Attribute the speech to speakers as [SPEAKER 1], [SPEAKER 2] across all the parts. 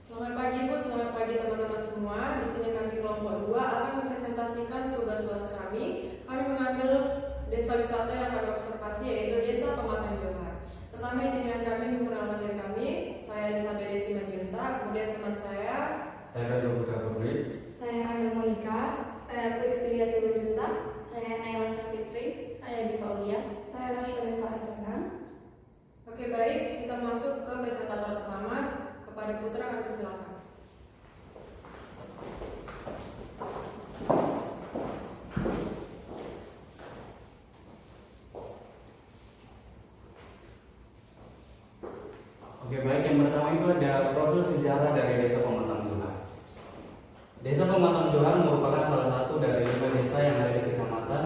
[SPEAKER 1] Selamat pagi Bu, selamat pagi teman-teman semua. Di sini kami kelompok 2 akan mempresentasikan tugas UAS kami. Kami mengambil desa wisata yang kami observasi, yaitu Desa Pematang Johar. Pertama, izinkan kami memperkenalkan diri kami. Saya Elizabeth Desi Majunta, kemudian teman saya
[SPEAKER 2] Pedro Putra Tugri,
[SPEAKER 3] saya Ayah Monika,
[SPEAKER 4] Saya Priscilia Majunta, saya Naila Safitri, saya Dika Aulia,
[SPEAKER 3] saya Rasholeva Ardana.
[SPEAKER 1] Oke, baik, kita masuk ke presentator pertama. Kepada Putra, kami silakan.
[SPEAKER 2] Oke, baik, yang pertama itu ada profil sejarah dari Desa Pematang Johar. Desa Pematang Johar merupakan salah satu dari 5 desa yang ada di Kecamatan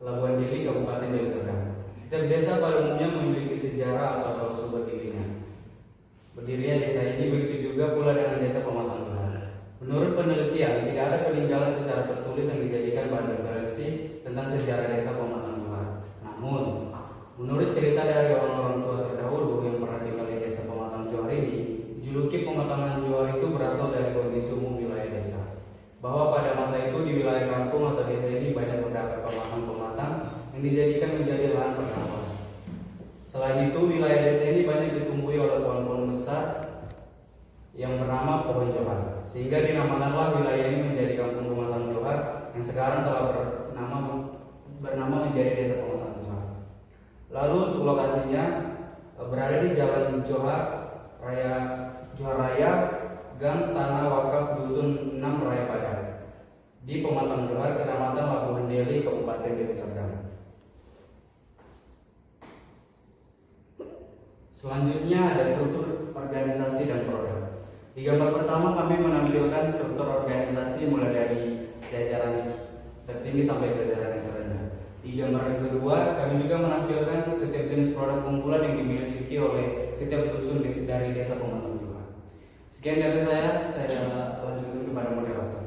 [SPEAKER 2] Labuan Dili, Kabupaten Deli Serdang. Setiap desa pada umumnya memiliki sejarah atau asal-usul berdirinya desa ini, begitu juga pula dengan Desa Pematang Johar. Menurut penelitian, tidak ada peninggalan secara tertulis yang dijadikan bahan referensi tentang sejarah Desa Pematang Johar. Namun, menurut cerita dari orang-orang tua terdahulu yang pernah tinggal di Desa Pematang Johar ini, juluki Pematangan Johar itu berasal dari kondisi umum wilayah desa, bahwa pada masa itu di wilayah kampung atau desa ini banyak terdapat pematang-pematang yang dijadikan menjadi lahan persawahan. Selain itu, wilayah desa ini banyak ditumbuhi oleh pohon-pohon besar yang bernama pohon johar, sehingga dinamakanlah wilayah ini menjadi Kampung Pematang Johar yang sekarang telah bernama menjadi Desa Pematang Johar. Lalu untuk lokasinya berada di Jalan Johar Raya, Gang Tanah Wakaf Dusun 6 Raya Padang, di Pematang Johar, Kecamatan Labuhan Deli, Kabupaten Deli Serdang. Selanjutnya ada struktur organisasi dan produk. Di gambar pertama kami menampilkan struktur organisasi mulai dari jajaran tertinggi sampai jajaran yang terendah. Di gambar kedua kami juga menampilkan setiap jenis produk unggulan yang dimiliki oleh setiap dusun dari Desa Pematang Johar. Sekian dari saya lanjutkan kepada moderator.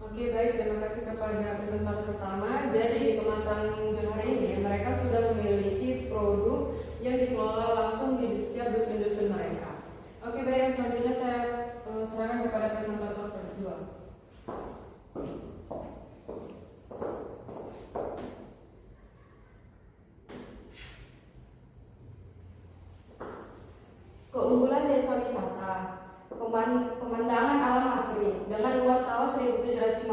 [SPEAKER 1] Oke, baik, terima kasih kepada presentator pertama. Jadi di Pematang Johar ini mereka sudah memiliki produk yang dikelola langsung di setiap dusun-dusun mereka. Oke, baik, selanjutnya saya serahkan kepada presentator kedua.
[SPEAKER 3] Keunggulan desa wisata, pemandangan alam asri dengan luas sawah 1750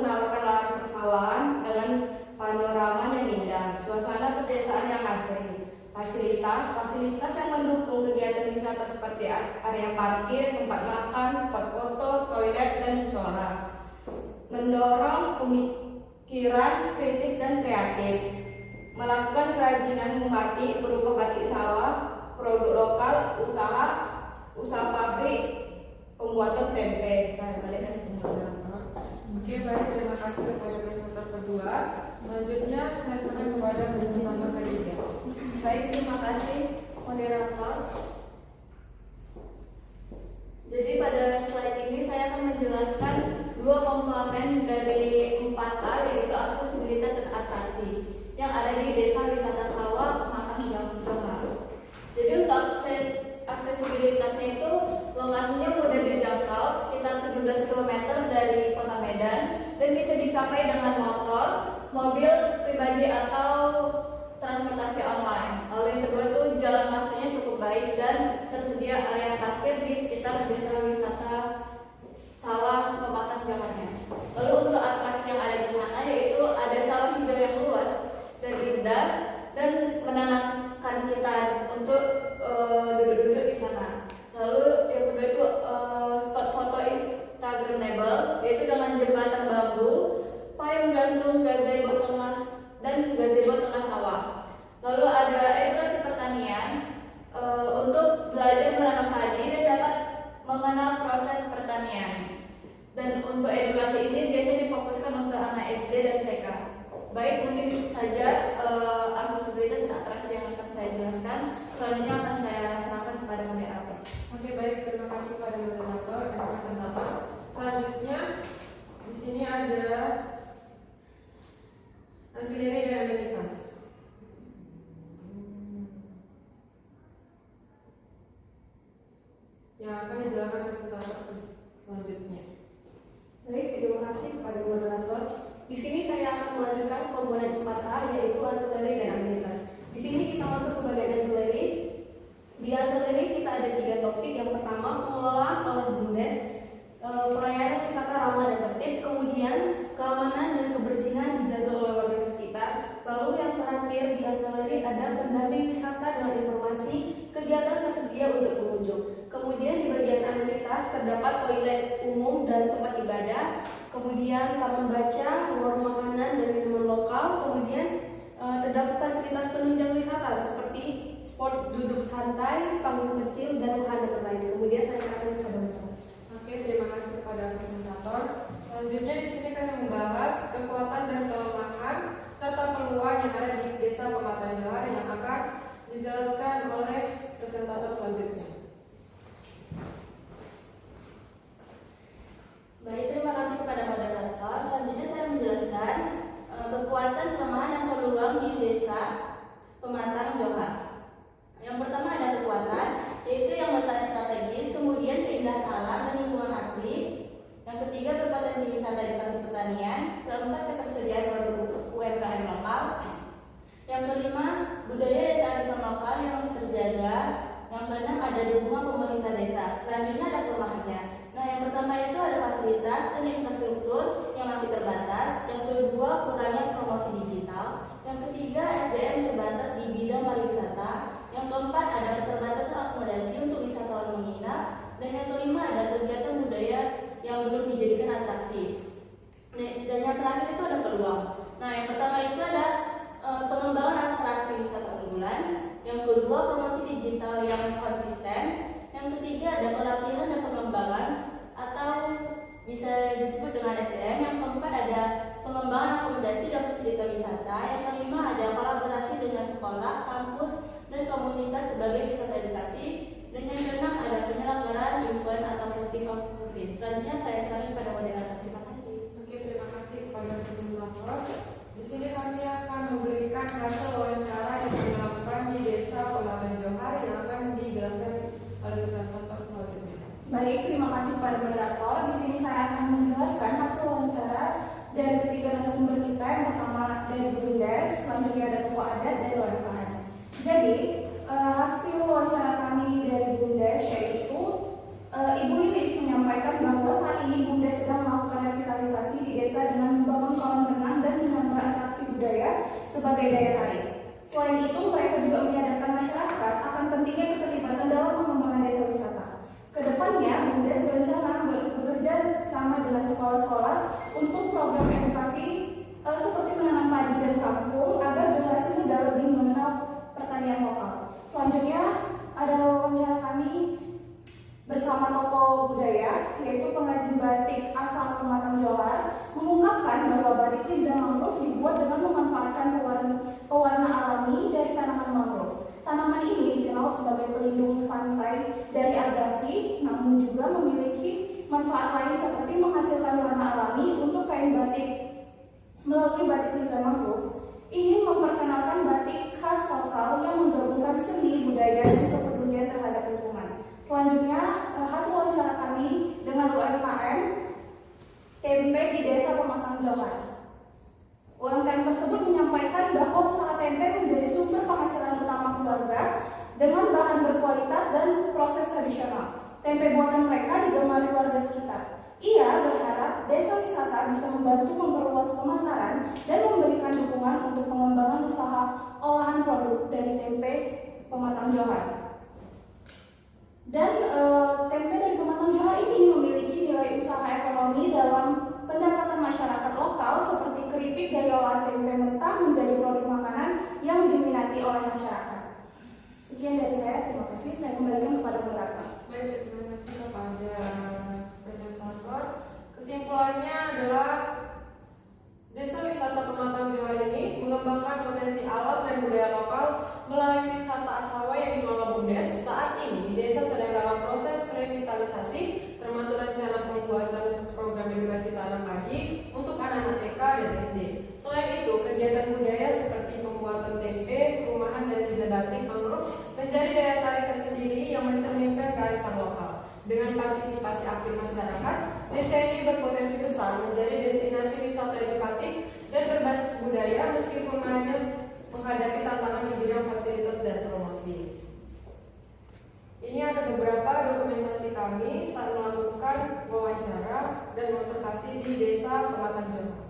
[SPEAKER 3] menawarkan lahan persawahan dengan panorama yang indah, suasana pedesaan yang asri, fasilitas yang mendukung kegiatan wisata seperti area parkir, tempat makan, spot foto, toilet, dan musola, mendorong pemikiran kritis dan kreatif, melakukan kerajinan membatik berupa batik sawah, produk lokal, usaha pabrik, pembuatan tempe. Saya balik dari moderator.
[SPEAKER 1] Oke, baik, terima kasih kepada presentator kedua. Selanjutnya saya serahkan kepada presentator ketiga.
[SPEAKER 4] Baik, terima kasih moderator. Jadi pada slide ini saya akan menjelaskan 2 komponen dari 4A, yaitu aksesibilitas dan atraksi yang ada di Desa Wisata Sawah Pematang Johar. Jadi untuk aksesibilitasnya itu lokasinya mudah dijangkau, sekitar 17 km dari Kota Medan, dan bisa dicapai dengan motor, mobil pribadi atau transportasi online. Lalu yang kedua itu jalan masuknya cukup baik dan tersedia area parkir di sekitar Desa Wisata Sawah Pematang Joharnya. Lalu untuk atraksi yang ada di sana yaitu ada sawah hijau yang luas dan indah dan menenangkan kita untuk duduk-duduk di sana. Lalu yang kedua itu spot foto Instagramable, yaitu dengan jembatan bambu, payung gantung gazebo tengah sawah. Lalu ada edukasi pertanian untuk belajar menanam padi dan dapat mengenal proses pertanian. Dan untuk edukasi ini biasanya difokuskan untuk anak SD dan TK. Baik, mungkin itu saja aksesibilitas dan atraksi yang akan saya jelaskan. Selanjutnya akan saya serahkan kepada moderator.
[SPEAKER 1] Oke, baik, terima kasih pada moderator dan presentator. Selanjutnya di sini ada ancillary dan amenitas. Yang yang akan dijelaskan presentator selanjutnya.
[SPEAKER 4] Baik, terima kasih kepada moderator. Di sini saya akan melanjutkan komponen 4A, yaitu ancillary dan amenitas. Di sini kita masuk ke bagian ancillary. Di ancillary kita ada 3 topik. Yang pertama, pengelolaan oleh BUMDes, pelayanan wisata ramah dan tertib, kemudian keamanan dan kebersihan dijaga oleh warga sekitar. Lalu yang terakhir di ancillary ada pendamping wisata dengan informasi kegiatan tersedia untuk pengunjung. Kemudian di bagian amenitas terdapat toilet umum dan tempat ibadah, kemudian taman baca, warung makanan dan minuman lokal, kemudian terdapat fasilitas penunjang wisata seperti spot duduk santai, panggung kecil, dan wahana bermain. Kemudian saya akan kepada Bapak.
[SPEAKER 1] Oke, terima kasih kepada presentator. Selanjutnya di sini kami membahas kekuatan dan kelemahan serta peluang yang ada di Desa Pematang Johar yang akan dijelaskan oleh presentator selanjutnya.
[SPEAKER 4] Baik, terima kasih kepada moderator. Selanjutnya saya menjelaskan kekuatan, kelemahan, dan peluang di Desa Pematang Johar. Yang pertama ada kekuatan, yaitu yang bertahan strategis, kemudian keindahan alam dan lingkungan asli. Yang ketiga berpotensi wisata edukasi pertanian. Keempat ketersediaan produk UMKM lokal. Yang kelima budaya dan kearifan lokal yang masih terjaga. Yang keenam ada dukungan pemerintah desa. Selanjutnya ada kelemahannya. Nah, yang pertama itu ada fasilitas dan infrastruktur yang masih terbatas. Yang kedua kurangnya promosi digital. Yang ketiga SDM terbatas di bidang pariwisata. Yang keempat ada keterbatasan akomodasi untuk wisatawan menginap. Dan yang kelima ada kegiatan budaya yang belum dijadikan atraksi. Dan yang terakhir itu ada peluang. Nah, yang pertama itu ada pengembangan atraksi wisata unggulan. Yang kedua promosi digital yang konsisten. Yang ketiga ada pelatihan dan pengembangan atau bisa disebut dengan SDM. Yang keempat ada pengembangan akomodasi dan fasilitas wisata. Yang kelima ada kolaborasi dengan sekolah, kampus, dan komunitas sebagai wisata edukasi. Dan yang keenam ada penyelenggaraan event atau festival fooding. Selanjutnya saya serahkan pada moderator. Terima kasih.
[SPEAKER 1] Oke, terima kasih kepada presentator. Di sini kami akan memberikan hasil wawancara yang dilakukan di Desa Pematang Johar yang akan dijelaskan oleh presentator selanjutnya.
[SPEAKER 5] Baik, terima kasih kepada moderator. Di sini saya akan menjelaskan hasil wawancara dari ketiga narasumber kita. Yang pertama dari BUMDes, selanjutnya ada ketua adat dan UMKM. Jadi hasil wawancara kami dari BUMDes yaitu Ibu Lilis menyampaikan bahwa saat ini BUMDes sedang melakukan revitalisasi di desa dengan membangun kolam renang dan menambah atraksi budaya sebagai daya tarik. Selain itu, mereka juga menyadarkan masyarakat akan pentingnya keterlibatan dalam pengembangan desa wisata. Kedepannya, BUMDes berencana bekerja sama dengan sekolah-sekolah untuk program edukasi seperti menanam padi dan kampung agar generasi muda lebih mengenal pertanian lokal. Selanjutnya, ada wawancara kami bersama tokoh budaya, yaitu pengrajin batik asal Pematang Johar, mengungkapkan bahwa batik tiza mangrove dibuat dengan memanfaatkan pewarna alami dari tanaman mangrove. Tanaman ini dikenal sebagai pelindung pantai dari abrasi, namun juga memiliki manfaat lain seperti menghasilkan warna alami untuk kain batik. Melalui batik tiza mangrove, ingin memperkenalkan batik khas lokal yang menggabungkan seni, budaya, dan kepedulian terhadap lingkungan. Selanjutnya, hasil wawancara kami dengan UMKM tempe di Desa Pematang Johar. UMKM tersebut menyampaikan bahwa usaha tempe menjadi sumber penghasilan utama keluarga dengan bahan berkualitas dan proses tradisional. Tempe buatan mereka digemari warga sekitar. Ia berharap desa wisata bisa membantu memperluas pemasaran dan memberikan dukungan untuk pengembangan usaha olahan produk dari tempe Pematang Johar. Dan tempe dari Pematang Johar ini memiliki nilai usaha ekonomi dalam pendapatan masyarakat lokal seperti keripik dari olahan tempe mentah menjadi produk makanan yang diminati oleh masyarakat. Sekian dari saya, terima kasih. Saya kembalikan kepada moderator.
[SPEAKER 1] Baik, terima kasih kepada presentator. Kesimpulannya adalah Desa Wisata Pematang Johar ini mengembangkan potensi alam dan budaya lokal melalui wisata asawa yang dikelola BUMDes. Saat ini, desa sedang dalam proses revitalisasi, termasuk rencana pembuatan program edukasi tanam padi untuk anak-anak TK dan SD. Selain itu, kegiatan budaya seperti pembuatan tempe, rumahan dan meja batik mangrove menjadi daya tarik tersendiri yang mencerminkan kearifan lokal. Dengan partisipasi aktif masyarakat, desa ini berpotensi besar menjadi destinasi wisata edukatif dan berbasis budaya meskipun menghadapi tantangan di bidang fasilitas dan promosi. Ini ada beberapa dokumentasi kami saat melakukan wawancara dan observasi di Desa Pematang Johar.